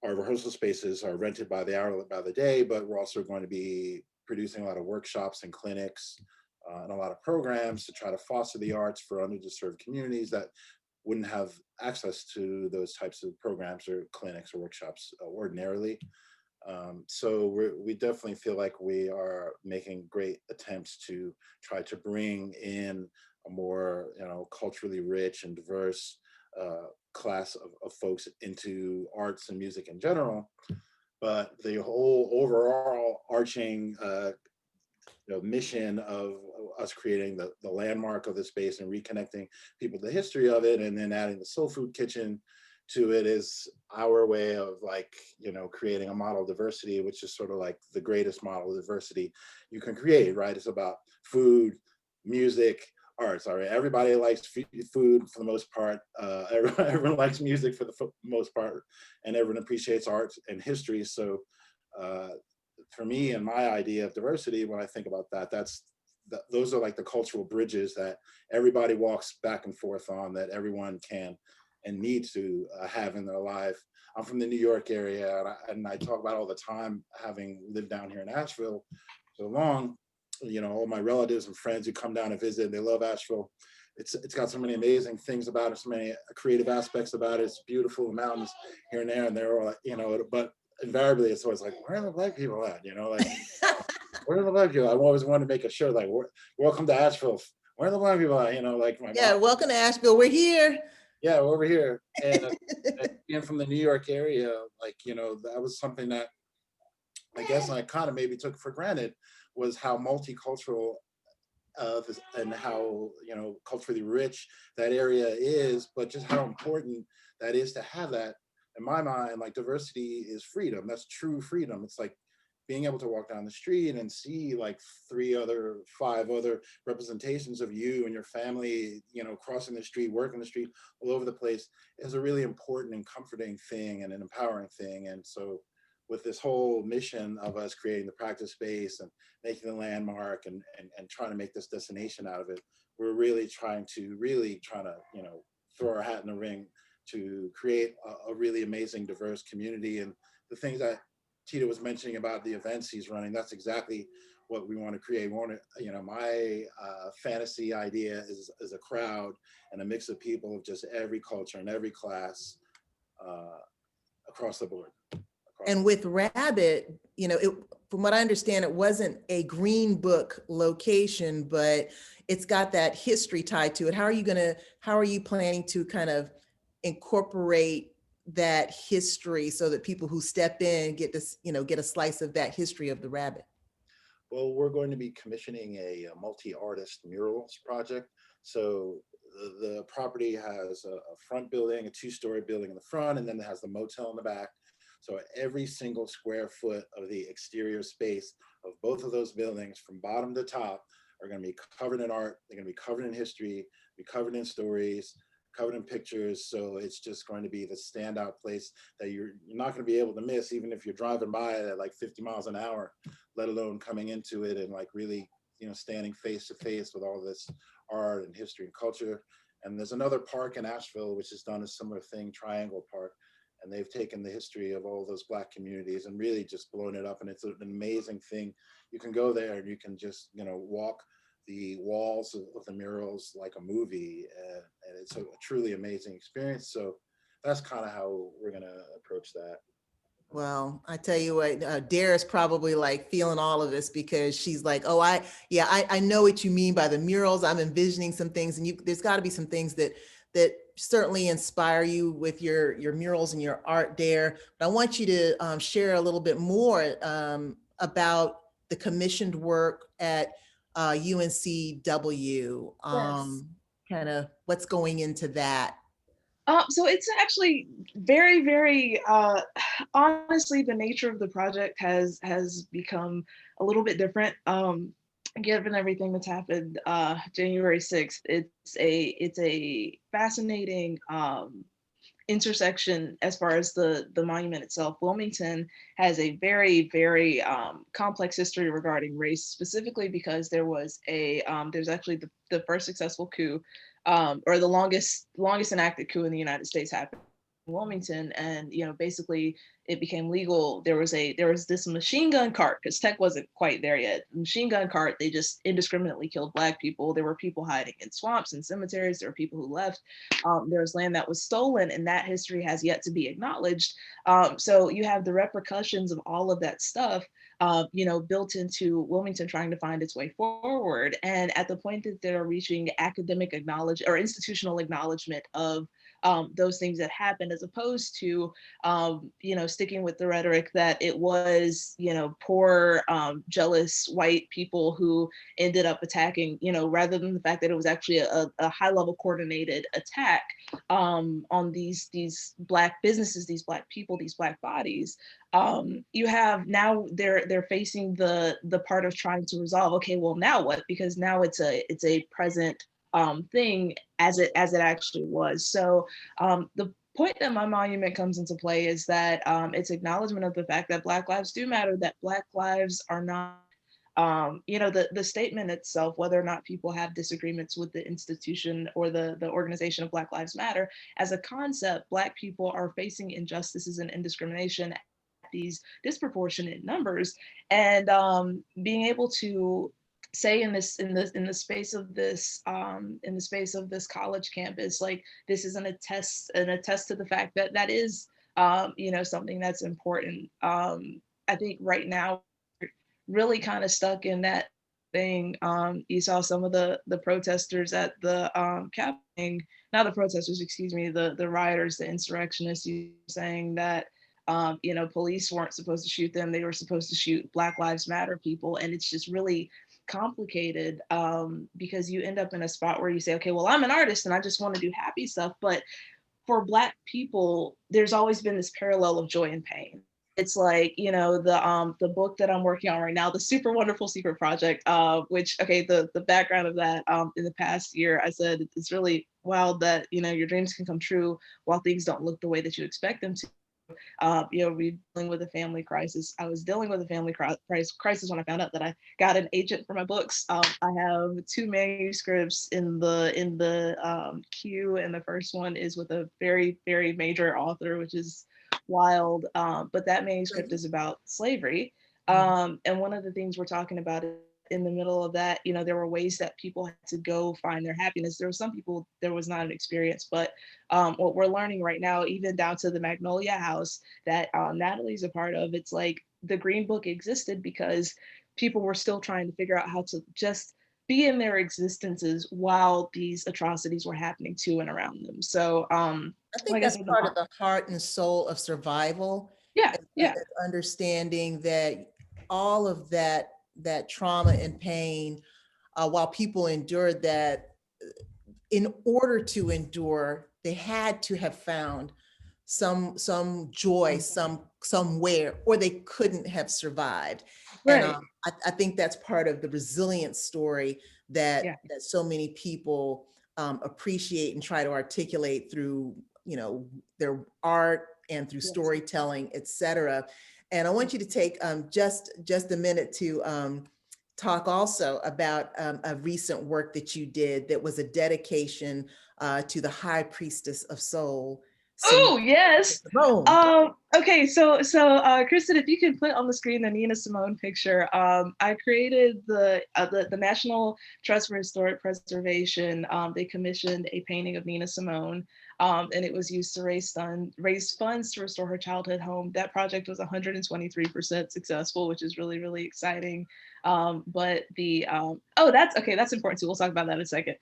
rehearsal spaces are rented by the hour, by the day, but we're also going to be producing a lot of workshops and clinics and a lot of programs to try to foster the arts for underserved communities that wouldn't have access to those types of programs or clinics or workshops ordinarily. So we definitely feel like we are making great attempts to try to bring in a more, culturally rich and diverse class of folks into arts and music in general. But the whole overall arching mission of us creating the landmark of the space and reconnecting people to the history of it, and then adding the soul food kitchen to it, is our way of creating a model of diversity, which is sort of like the greatest model of diversity you can create, right? It's about food, music, arts. All right, everybody likes food for the most part. Everyone likes music for the most part, and everyone appreciates art and history. So for me and my idea of diversity, when I think about that, those are like the cultural bridges that everybody walks back and forth on, that everyone can and need to have in their life. I'm from the New York area, and I talk about all the time, having lived down here in Asheville so long. All my relatives and friends who come down and visit, they love Asheville. It's got so many amazing things about it, so many creative aspects about it. It's beautiful, mountains here and there, and they're all but invariably it's always like, where are the Black people at? Where are the Black people? I always wanted to make a shirt like, welcome to Asheville. Where are the Black people at? Like my Yeah, mom. welcome to Asheville. We're here. Yeah, we're over here. And being from the New York area, that was something that I guess I kind of maybe took for granted, was how multicultural and how culturally rich that area is, but just how important that is to have that. In my mind, like, diversity is freedom. That's true freedom. It's like being able to walk down the street and see like 5 other representations of you and your family, crossing the street, working the street, all over the place, is a really important and comforting thing and an empowering thing. And so with this whole mission of us creating the practice space and making the landmark and trying to make this destination out of it, we're really trying to throw our hat in the ring to create a really amazing, diverse community. And the things that Tito was mentioning about the events he's running, that's exactly what we want to create. We want to, my fantasy idea is a crowd and a mix of people of just every culture and every class across the board. And with Rabbit, from what I understand, it wasn't a Green Book location, but it's got that history tied to it. How are you planning to kind of incorporate that history so that people who step in get this, get a slice of that history of the Rabbit? Well, we're going to be commissioning a multi-artist murals project. So the property has a front building, a 2-story building in the front, and then it has the motel in the back. So every single square foot of the exterior space of both of those buildings, from bottom to top, are going to be covered in art. They're going to be covered in history, be covered in stories, covered in pictures. So it's just going to be the standout place that you're not going to be able to miss, even if you're driving by it at like 50 miles an hour, let alone coming into it and like really, standing face to face with all this art and history and culture. And there's another park in Asheville which has done a similar thing, Triangle Park. And they've taken the history of all those Black communities and really just blown it up. And it's an amazing thing. You can go there and you can just, walk the walls of the murals like a movie. And it's a truly amazing experience. So that's kind of how we're going to approach that. Well, I tell you what, Dara's probably like feeling all of this, because she's like, oh, I know what you mean by the murals. I'm envisioning some things, and there's got to be some things that certainly inspire you with your murals and your art there. But I want you to share a little bit more about the commissioned work at UNCW. Yes. kind of what's going into that? So it's actually very, very, honestly, the nature of the project has become a little bit different. Given everything that's happened, January 6th, it's a fascinating intersection as far as the monument itself. Wilmington has a very, very complex history regarding race, specifically because there was there's actually the first successful coup, or the longest enacted coup in the United States happened in Wilmington, and basically it became legal. There was this machine gun cart, because tech wasn't quite there yet. Machine gun cart, they just indiscriminately killed Black people. There were people hiding in swamps and cemeteries. There were people who left. There was land that was stolen, and that history has yet to be acknowledged. So you have the repercussions of all of that stuff, built into Wilmington trying to find its way forward. And at the point that they're reaching academic acknowledgement or institutional acknowledgement of those things that happened, as opposed to, sticking with the rhetoric that it was, poor, jealous white people who ended up attacking, rather than the fact that it was actually a high level coordinated attack on these Black businesses, these Black people, these Black bodies. You have now they're facing the part of trying to resolve, okay, well, now what? Because now it's a present thing as it actually was. So the point that my monument comes into play is that it's acknowledgement of the fact that Black lives do matter, that Black lives are not, the statement itself, whether or not people have disagreements with the institution or the organization of Black Lives Matter, as a concept, Black people are facing injustices and indiscrimination at these disproportionate numbers. And being able to say in the space of this college campus, like, this is an attest to the fact that that is something that's important. I think right now really kind of stuck in that thing. You saw some of the protesters at the Capitol, not the protesters, excuse me, the rioters, the insurrectionists, saying that police weren't supposed to shoot them, they were supposed to shoot Black Lives Matter people. And it's just really complicated, because you end up in a spot where you say, okay, well, I'm an artist and I just want to do happy stuff. But for Black people, there's always been this parallel of joy and pain. It's like, the book that I'm working on right now, the Super Wonderful Secret Project, which, okay, the background of that, in the past year, I said, it's really wild that, your dreams can come true while things don't look the way that you expect them to. We're dealing with a family crisis. I was dealing with a family crisis when I found out that I got an agent for my books. I have 2 manuscripts in the queue, and the first one is with a very, very major author, which is wild. But that manuscript is about slavery. And one of the things we're talking about in the middle of that, there were ways that people had to go find their happiness. There were some people, there was not an experience, but what we're learning right now, even down to the Magnolia House that Natalie's a part of, it's like the Green Book existed because people were still trying to figure out how to just be in their existences while these atrocities were happening to and around them. So I think like that's I said, part of the heart and soul of survival. Yeah. Understanding that all of that trauma and pain, while people endured that, in order to endure, they had to have found some joy somewhere, or they couldn't have survived. Right. And I think that's part of the resilience story that so many people appreciate and try to articulate through their art and through storytelling, etc. And I want you to take just a minute to talk also about a recent work that you did that was a dedication to the High Priestess of Soul. Oh, yes. Okay, so Kristen, if you could put on the screen the Nina Simone picture. I created the National Trust for Historic Preservation. They commissioned a painting of Nina Simone, and it was used to raise funds to restore her childhood home. That project was 123% successful, which is really, really exciting. But the that's important too. We'll talk about that in a second.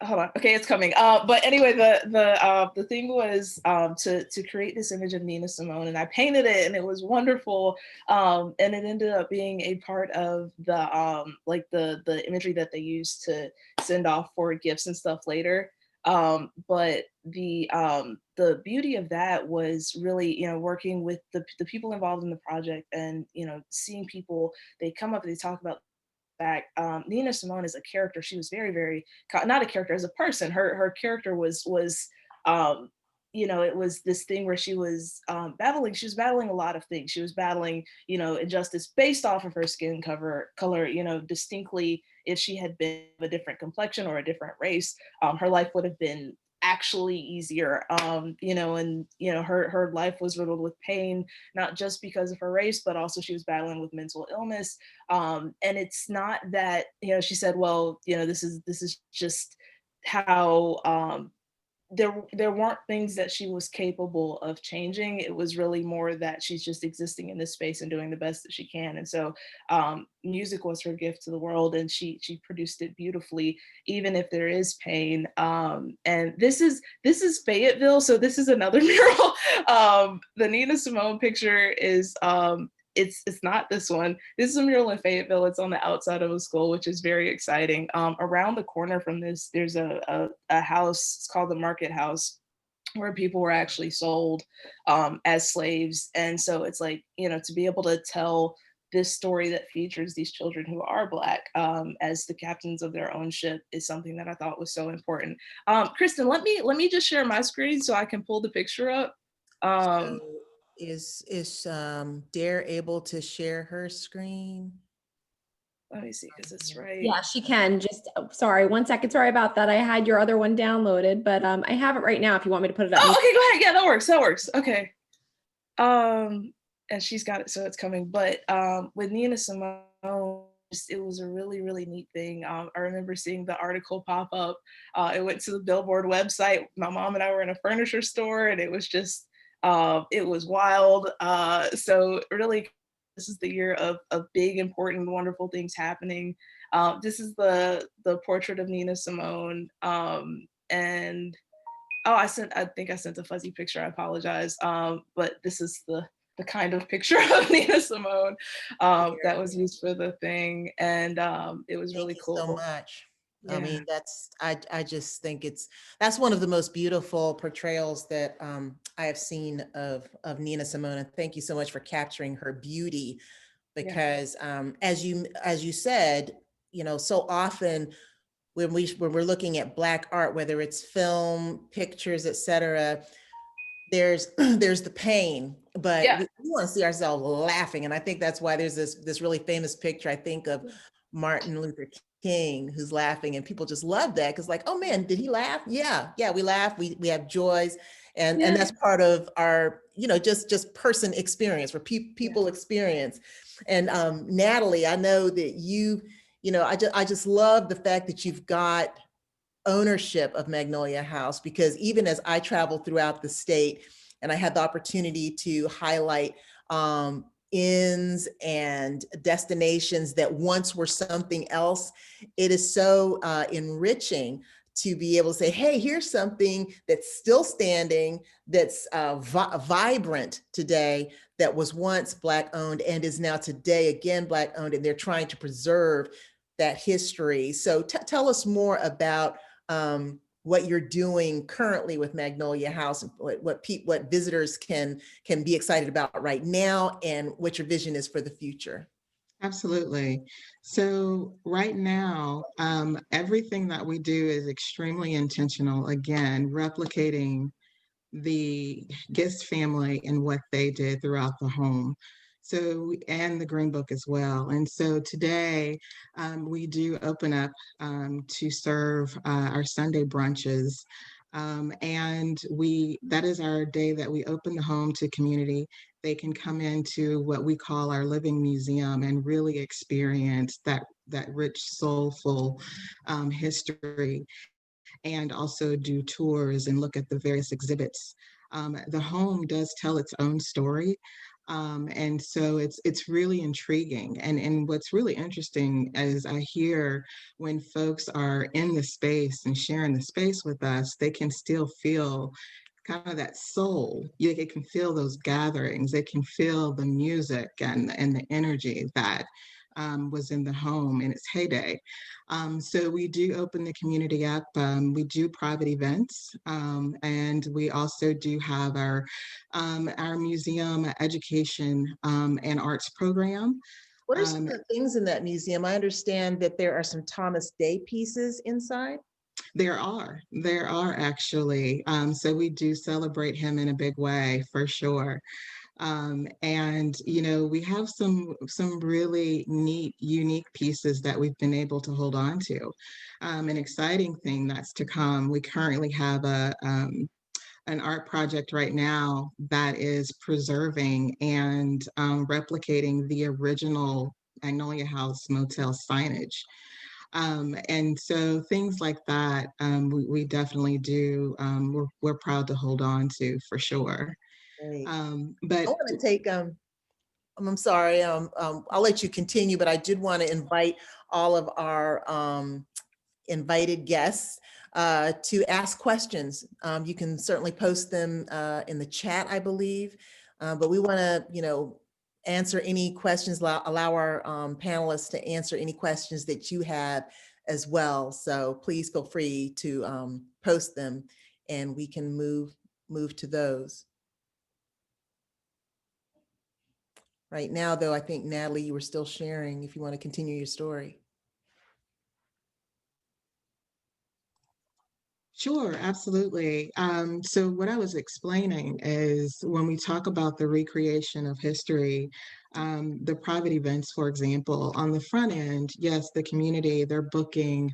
hold on. Okay, it's coming. But anyway, the thing was to create this image of Nina Simone, and I painted it, and it was wonderful. And it ended up being a part of the like the imagery that they used to send off for gifts and stuff later. But the beauty of that was really, working with the people involved in the project, and seeing people, they come up and they talk about back. Nina Simone is a character. She was very, very, not a character, as a person. Her character was it was this thing where she was battling. She was battling a lot of things. She was battling, injustice based off of her skin color. Distinctly, if she had been of a different complexion or a different race, her life would have been actually easier. Her life was riddled with pain, not just because of her race, but also she was battling with mental illness. And it's not that, she said, well, this is just how there weren't things that she was capable of changing. It was really more that she's just existing in this space and doing the best that she can. And so music was her gift to the world, and she produced it beautifully, even if there is pain. And this is Fayetteville, so this is another mural. The Nina Simone picture is it's not this one. This is a mural in Fayetteville. It's on the outside of a school, which is very exciting. Around the corner from this, there's a house. It's called the Market House, where people were actually sold as slaves. And so it's like, to be able to tell this story that features these children who are Black as the captains of their own ship is something that I thought was so important. Kristen, let me just share my screen so I can pull the picture up. So is Dare able to share her screen? Let me see, because it's right. Yeah, she can. Just sorry, 1 second. Sorry about that. I had your other one downloaded, but I have it right now if you want me to put it up. Oh, okay, go ahead. Yeah, that works. Okay. And she's got it, so it's coming. But with Nina Simone, it was a really, really neat thing. I remember seeing the article pop up. It went to the Billboard website. My mom and I were in a furniture store, and it was just, it was wild. So really, this is the year of big, important, wonderful things happening. This is the portrait of Nina Simone. And I think I sent a fuzzy picture. I apologize. But this is the kind of picture of Nina Simone that was used for the thing. And it was really cool. So much. Yeah. I mean, I just think that's one of the most beautiful portrayals that I have seen of Nina Simone. And thank you so much for capturing her beauty, because as you said, so often when we're looking at Black art, whether it's film, pictures, etc., there's the pain, but we want to see ourselves laughing. And I think that's why there's this really famous picture, I think, of Martin Luther King, who's laughing, and people just love that, because like, oh man, did he laugh? Yeah, we laugh, we have joys, and that's part of our just person experience, or people experience. And Natalie, I know that I just love the fact that you've got ownership of Magnolia House, because even as I travel throughout the state and I had the opportunity to highlight inns and destinations that once were something else, it is so enriching to be able to say, hey, here's something that's still standing, that's vibrant today, that was once Black owned and is now today again Black owned, and they're trying to preserve that history. So tell us more about what you're doing currently with Magnolia House, and what visitors can be excited about right now, and what your vision is for the future. Absolutely. So right now, everything that we do is extremely intentional. Again, replicating the Gist family and what they did throughout the home. So, and the Green Book as well. And so today we do open up to serve our Sunday brunches. And that is our day that we open the home to community. They can come into what we call our living museum and really experience that rich, soulful history, and also do tours and look at the various exhibits. The home does tell its own story. And so it's really intriguing. And what's really interesting is I hear when folks are in the space and sharing the space with us, they can still feel kind of that soul. They can feel those gatherings. They can feel the music and the energy that was in the home in its heyday. So we do open the community up. We do private events, and we also do have our museum education and arts program. What are some of the things in that museum? I understand that there are some Thomas Day pieces inside. There are actually. So we do celebrate him in a big way, for sure. And we have some really neat, unique pieces that we've been able to hold on to. An exciting thing that's to come. We currently have an art project right now that is preserving and replicating the original Magnolia House motel signage. And so things like that, we definitely do. We're proud to hold on to, for sure. Great. But I want to take, I'm sorry, I'll let you continue, but I did want to invite all of our invited guests to ask questions. You can certainly post them in the chat, I believe, but we want to, answer any questions, allow our panelists to answer any questions that you have as well. So please feel free to post them and we can move to those. Right now, though, I think, Natalie, you were still sharing if you want to continue your story. Sure, absolutely. So what I was explaining is when we talk about the recreation of history, the private events, for example, on the front end, yes, the community, they're booking,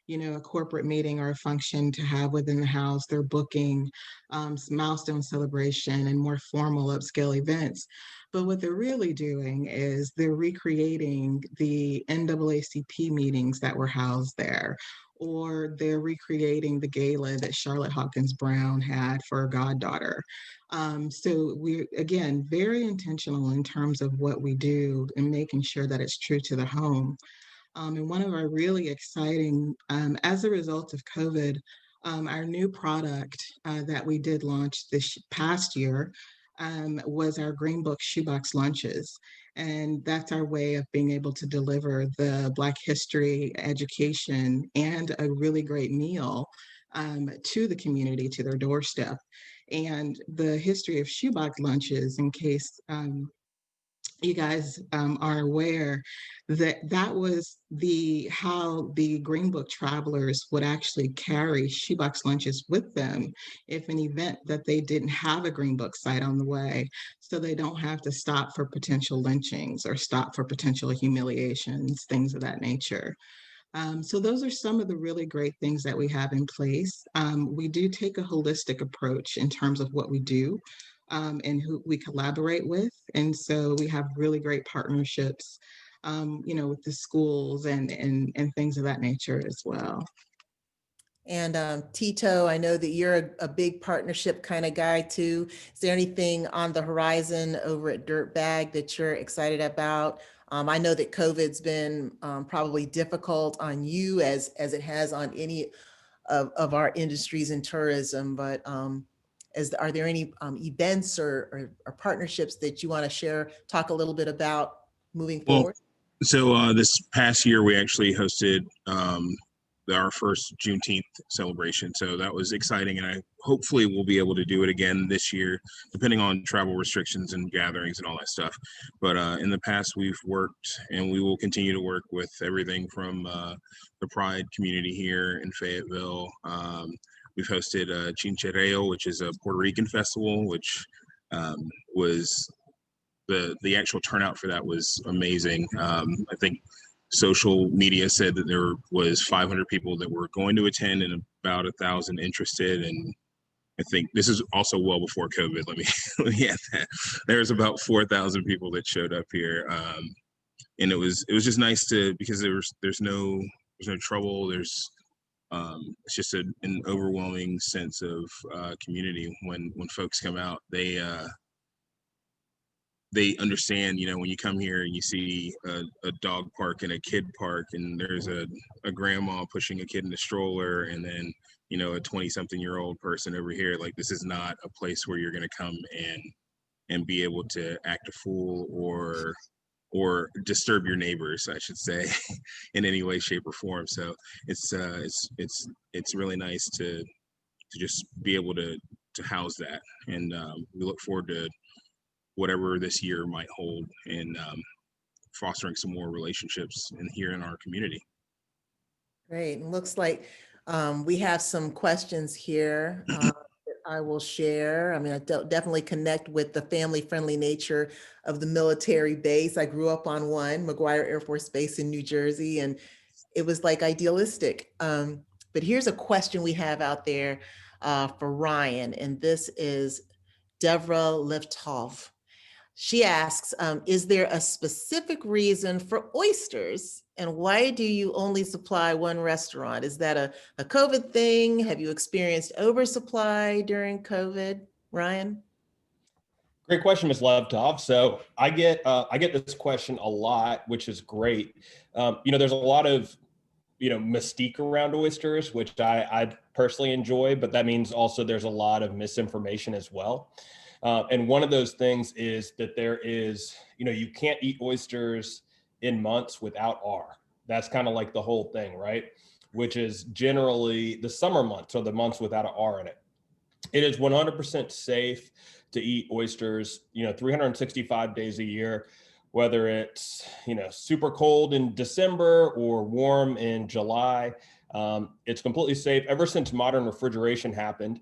a corporate meeting or a function to have within the house. They're booking some milestone celebration and more formal upscale events. But what they're really doing is they're recreating the NAACP meetings that were housed there, or they're recreating the gala that Charlotte Hawkins Brown had for her goddaughter. So we're, again, very intentional in terms of what we do and making sure that it's true to the home. And one of our really exciting, as a result of COVID, our new product that we did launch this past year was our Green Book shoebox lunches. And that's our way of being able to deliver the Black history education and a really great meal to the community, to their doorstep. And the history of shoebox lunches, in case you guys are aware, that was how the Green Book travelers would actually carry shoebox lunches with them if an event that they didn't have a Green Book site on the way, so they don't have to stop for potential lynchings or stop for potential humiliations, things of that nature. So those are some of the really great things that we have in place. We do take a holistic approach in terms of what we do and who we collaborate with. And so we have really great partnerships, with the schools and things of that nature as well. And Tito, I know that you're a big partnership kind of guy too. Is there anything on the horizon over at Dirtbag that you're excited about? I know that COVID's been probably difficult on you as it has on any of our industries in tourism, but are there any events or partnerships that you want to share, talk a little bit about moving forward? So this past year, we actually hosted our first Juneteenth celebration. So that was exciting. And hopefully we'll be able to do it again this year, depending on travel restrictions and gatherings and all that stuff. But in the past, we've worked and we will continue to work with everything from the Pride community here in Fayetteville. We've hosted Chinchereo, which is a Puerto Rican festival, which was the actual turnout for that was amazing. I think social media said that there was 500 people that were going to attend and about 1,000 interested. And I think this is also well before COVID. Let me add that. There's about 4,000 people that showed up here. And it was just nice because there's no trouble. It's just an overwhelming sense of community when folks come out. they understand, when you come here and you see a dog park and a kid park, and there's a grandma pushing a kid in a stroller, and then, a 20-something-year-old person over here, like, this is not a place where you're going to come and be able to act a fool or disturb your neighbors, I should say, in any way, shape, or form. So it's really nice to just be able to house that, and we look forward to whatever this year might hold, and fostering some more relationships here in our community. Great. It looks like we have some questions here that I will share. I mean, I definitely connect with the family-friendly nature of the military base. I grew up on one, McGuire Air Force Base in New Jersey, and it was like idealistic. But here's a question we have out there for Ryan, and this is Deborah Lifthoff. She asks, is there a specific reason for oysters, and why do you only supply one restaurant? Is that a COVID thing? Have you experienced oversupply during COVID, Ryan? Great question, Ms. Levtov. So I get this question a lot, which is great. There's a lot of mystique around oysters, which I personally enjoy, but that means also there's a lot of misinformation as well. And one of those things is that there is, you can't eat oysters in months without R. That's kind of like the whole thing, right? Which is generally the summer months, or the months without an R in it. It is 100% safe to eat oysters, 365 days a year, whether it's, super cold in December or warm in July. It's completely safe. Ever since modern refrigeration happened,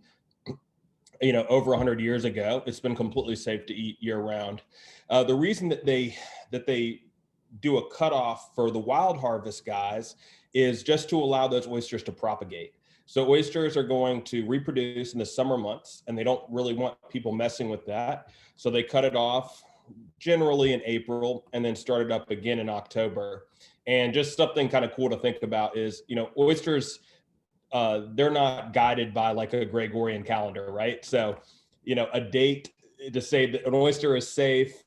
over 100 years ago, it's been completely safe to eat year round. The reason that they do a cutoff for the wild harvest guys is just to allow those oysters to propagate. So oysters are going to reproduce in the summer months, and they don't really want people messing with that. So they cut it off generally in April and then start it up again in October. And just something kind of cool to think about is, oysters, they're not guided by like a Gregorian calendar, right? So, a date to say that an oyster is safe,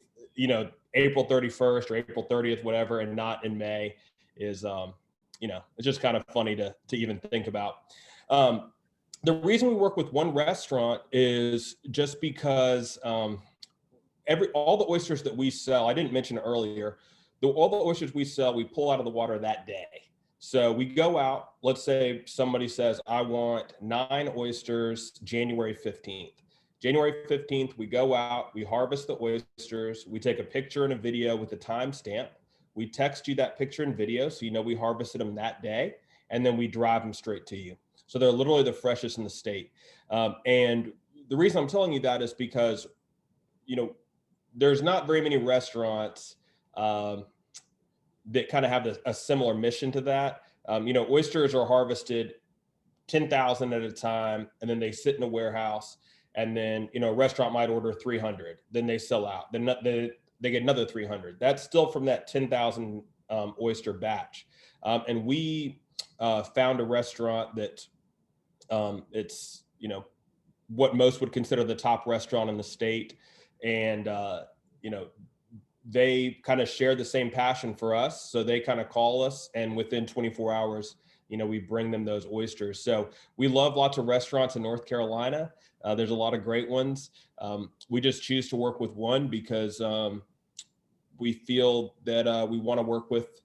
April 31st or April 30th, whatever, and not in May is, it's just kind of funny to even think about. The reason we work with one restaurant is just because all the oysters that we sell, I didn't mention earlier, all the oysters we sell, we pull out of the water that day. So we go out, let's say somebody says, I want 9 oysters, January 15th. January 15th, we go out, we harvest the oysters, we take a picture and a video with the timestamp. We text you that picture and video so we harvested them that day, and then we drive them straight to you. So they're literally the freshest in the state. And the reason I'm telling you that is because, there's not very many restaurants that kind of have a similar mission to that. Oysters are harvested 10,000 at a time, and then they sit in a warehouse, and then, a restaurant might order 300, then they sell out, then they get another 300. That's still from that 10,000 oyster batch. And we found a restaurant that it's, what most would consider the top restaurant in the state. And, they kind of share the same passion for us. So they kind of call us, and within 24 hours, we bring them those oysters. So we love lots of restaurants in North Carolina. There's a lot of great ones. We just choose to work with one because we feel that we want to work with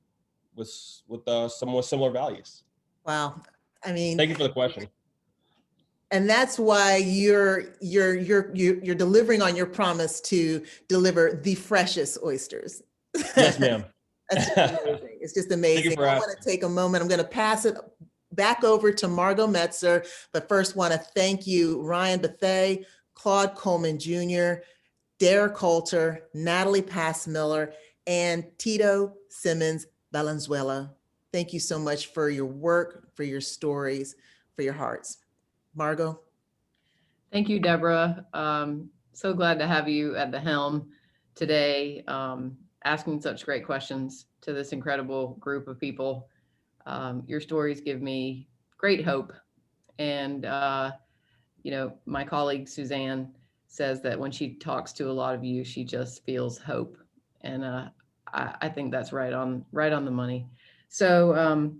someone with similar values. Wow. I mean, thank you for the question. And that's why you're delivering on your promise to deliver the freshest oysters. Yes, ma'am. That's just amazing. It's just amazing. I want to take a moment. I'm going to pass it back over to Margot Metzer, but first want to thank you, Ryan BETHEA, Claude Coleman Jr., Dare Coulter, Natalie Passmiller, and TITO SIMMONS-VALENZUELA. Thank you so much for your work, for your stories, for your hearts. Margot. Thank you, Deborah. So glad to have you at the helm today, asking such great questions to this incredible group of people. Your stories give me great hope. And, my colleague, Suzanne, says that when she talks to a lot of you, she just feels hope. And I think that's right on the money. So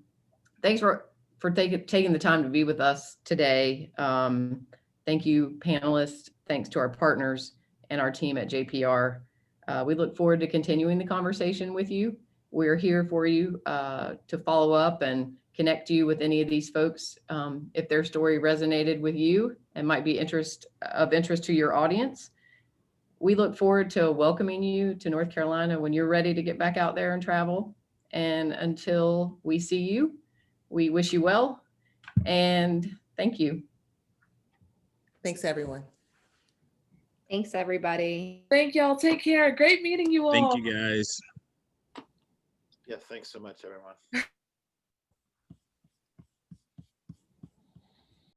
thanks for taking the time to be with us today. Thank you, panelists. Thanks to our partners and our team at JPR. We look forward to continuing the conversation with you. We're here for you to follow up and connect you with any of these folks if their story resonated with you and might be of interest to your audience. We look forward to welcoming you to North Carolina when you're ready to get back out there and travel. And until we see you, we wish you well and thank you. Thanks, everyone. Thanks, everybody. Thank y'all. Take care. Great meeting you all. Thank you, guys. Yeah, thanks so much, everyone.